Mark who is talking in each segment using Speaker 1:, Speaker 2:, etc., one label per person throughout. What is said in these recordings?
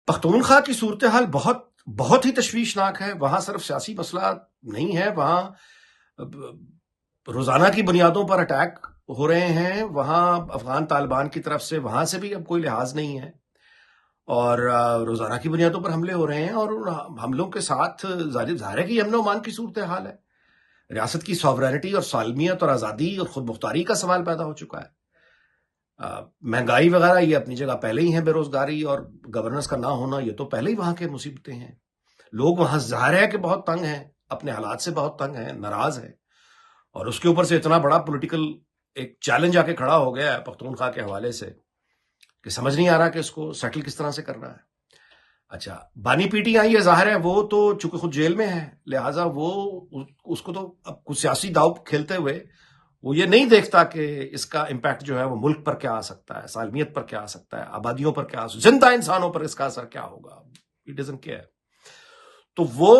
Speaker 1: پختونخوا کی صورتحال بہت ہی تشویشناک ہے. وہاں صرف سیاسی مسئلہ نہیں ہے، وہاں روزانہ کی بنیادوں پر اٹیک ہو رہے ہیں. وہاں افغان طالبان کی طرف سے وہاں سے بھی اب کوئی لحاظ نہیں ہے، اور روزانہ کی بنیادوں پر حملے ہو رہے ہیں. اور ان حملوں کے ساتھ ظاہر ہے کہ امن و امان کی صورتحال ہے. ریاست کی ساورینٹی اور سالمیت اور آزادی اور خود مختاری کا سوال پیدا ہو چکا ہے. مہنگائی وغیرہ یہ اپنی جگہ پہلے ہی ہیں، بے روزگاری اور گورننس کا نہ ہونا یہ تو پہلے ہی وہاں کے مصیبتیں ہیں. لوگ وہاں ظاہر ہے کہ بہت تنگ ہیں، اپنے حالات سے بہت تنگ ہیں، ناراض ہیں، اور اس کے اوپر سے اتنا بڑا پولیٹیکل ایک چیلنج آ کے کھڑا ہو گیا ہے پختونخوا کے حوالے سے کہ سمجھ نہیں آ رہا کہ اس کو سیٹل کس طرح سے کرنا ہے. اچھا، بانی پی ٹی آئی ہے، ظاہر ہے وہ تو چونکہ خود جیل میں ہے، لہٰذا وہ اس کو تو اب کچھ سیاسی داؤ کھیلتے ہوئے وہ یہ نہیں دیکھتا کہ اس کا امپیکٹ جو ہے وہ ملک پر کیا آ سکتا ہے، سالمیت پر کیا آ سکتا ہے، آبادیوں پر کیا زندہ انسانوں پر اس کا اثر کیا ہوگا. It doesn't care. تو وہ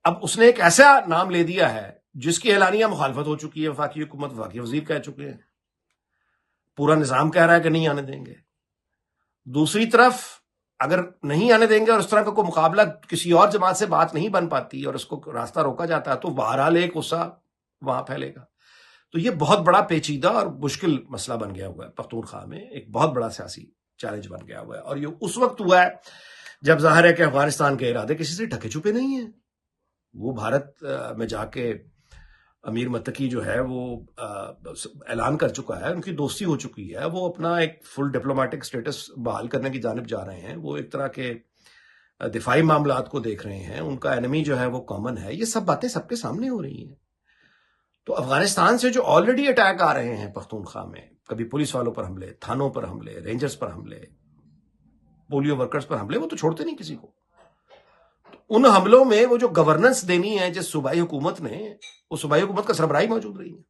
Speaker 1: اب اس نے ایک ایسا نام لے دیا ہے جس کی اعلانیہ مخالفت ہو چکی ہے. وفاقی حکومت، وفاقی وزیر کہہ چکے ہیں، پورا نظام کہہ رہا ہے کہ نہیں آنے دیں گے. دوسری طرف اگر نہیں آنے دیں گے اور اس طرح کا کوئی مقابلہ کسی اور جماعت سے بات نہیں بن پاتی اور اس کو راستہ روکا جاتا ہے تو بہرحال ایک غصہ وہاں پھیلے گا. تو یہ بہت بڑا پیچیدہ اور مشکل مسئلہ بن گیا ہوا ہے پختونخوا میں، ایک بہت بڑا سیاسی چیلنج بن گیا ہوا ہے. اور یہ اس وقت ہوا ہے جب ظاہر ہے کہ افغانستان کے ارادے کسی سے ڈھکے چھپے نہیں ہیں. وہ بھارت میں جا کے امیر متقی جو ہے وہ اعلان کر چکا ہے، ان کی دوستی ہو چکی ہے، وہ اپنا ایک فل ڈپلومیٹک سٹیٹس بحال کرنے کی جانب جا رہے ہیں. وہ ایک طرح کے دفاعی معاملات کو دیکھ رہے ہیں، ان کا انمی جو ہے وہ کامن ہے. یہ سب باتیں سب کے سامنے ہو رہی ہیں. تو افغانستان سے جو آلریڈی اٹیک آ رہے ہیں پختونخوا میں، کبھی پولیس والوں پر حملے، تھانوں پر حملے، رینجرز پر حملے، پولیو ورکرز پر حملے، وہ تو چھوڑتے نہیں کسی کو. ان حملوں میں وہ جو گورننس دینی ہے جس صوبائی حکومت نے، وہ صوبائی حکومت کا سربراہی موجود رہی ہے.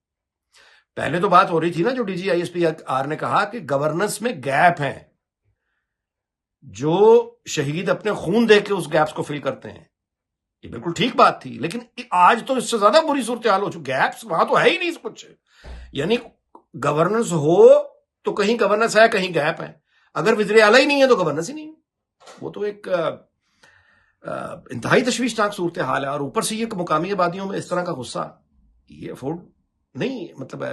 Speaker 1: پہلے تو بات ہو رہی تھی نا، جو D G I S P R نے کہا کہ گورننس میں گیپ ہیں، جو شہید اپنے خون دے کے اس گیپس کو فل کرتے ہیں. یہ بالکل ٹھیک بات تھی، لیکن آج تو اس سے زیادہ بری صورتحال ہو چکی. گیپس وہاں تو ہے ہی نہیں کچھ. یعنی گورننس ہو تو کہیں گورننس ہے، کہیں گیپ ہے. اگر وزیر اعلیٰ ہی نہیں ہے تو گورننس ہی نہیں ہے. وہ تو ایک انتہائی تشویشناک صورتحال ہے. اور اوپر سے یہ مقامی آبادیوں میں اس طرح کا غصہ یہ افورڈ نہیں مطلب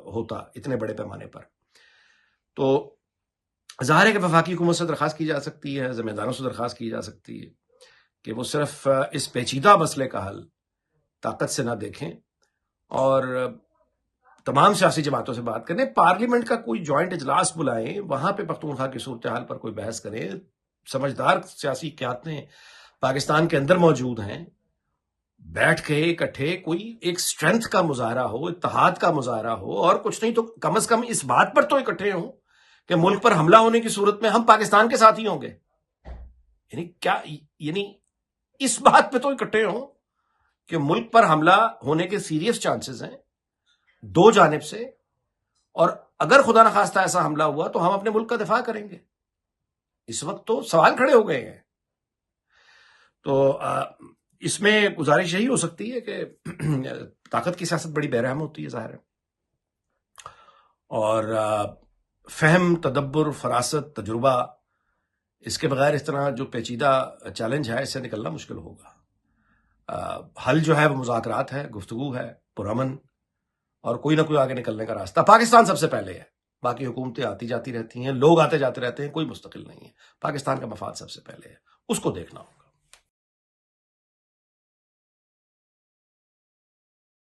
Speaker 1: ہوتا اتنے بڑے پیمانے پر. تو ظاہر ہے کہ وفاقی حکومت سے درخواست کی جا سکتی ہے، ذمہ داروں سے درخواست کی جا سکتی ہے کہ وہ صرف اس پیچیدہ مسئلے کا حل طاقت سے نہ دیکھیں اور تمام سیاسی جماعتوں سے بات کریں، پارلیمنٹ کا کوئی جوائنٹ اجلاس بلائیں، وہاں پہ پختونخوا کی صورتحال پر کوئی بحث کریں. سمجھدار سیاسی قیادتیں پاکستان کے اندر موجود ہیں، بیٹھ کے اکٹھے کوئی ایک سٹرینتھ کا مظاہرہ ہو، اتحاد کا مظاہرہ ہو، اور کچھ نہیں تو کم از کم اس بات پر تو اکٹھے ہوں کہ ملک پر حملہ ہونے کی صورت میں ہم پاکستان کے ساتھ ہی ہوں گے. یعنی اس بات پہ تو اکٹھے ہوں کہ ملک پر حملہ ہونے کے سیریس چانسز ہیں دو جانب سے، اور اگر خدا نخواستہ ایسا حملہ ہوا تو ہم اپنے ملک کا دفاع کریں گے. اس وقت تو سوال کھڑے ہو گئے ہیں. تو اس میں گزارش یہی ہو سکتی ہے کہ طاقت کی سیاست بڑی بے رحم ہوتی ہے ظاہر ہے، اور فہم، تدبر، فراست، تجربہ، اس کے بغیر اس طرح جو پیچیدہ چیلنج ہے اس سے نکلنا مشکل ہوگا. حل جو ہے وہ مذاکرات ہے، گفتگو ہے، پرامن، اور کوئی نہ کوئی آگے نکلنے کا راستہ. پاکستان سب سے پہلے ہے، باقی حکومتیں آتی جاتی رہتی ہیں، لوگ آتے جاتے رہتے ہیں، کوئی مستقل نہیں ہے. پاکستان کا مفاد سب سے پہلے ہے، اس کو دیکھنا ہو.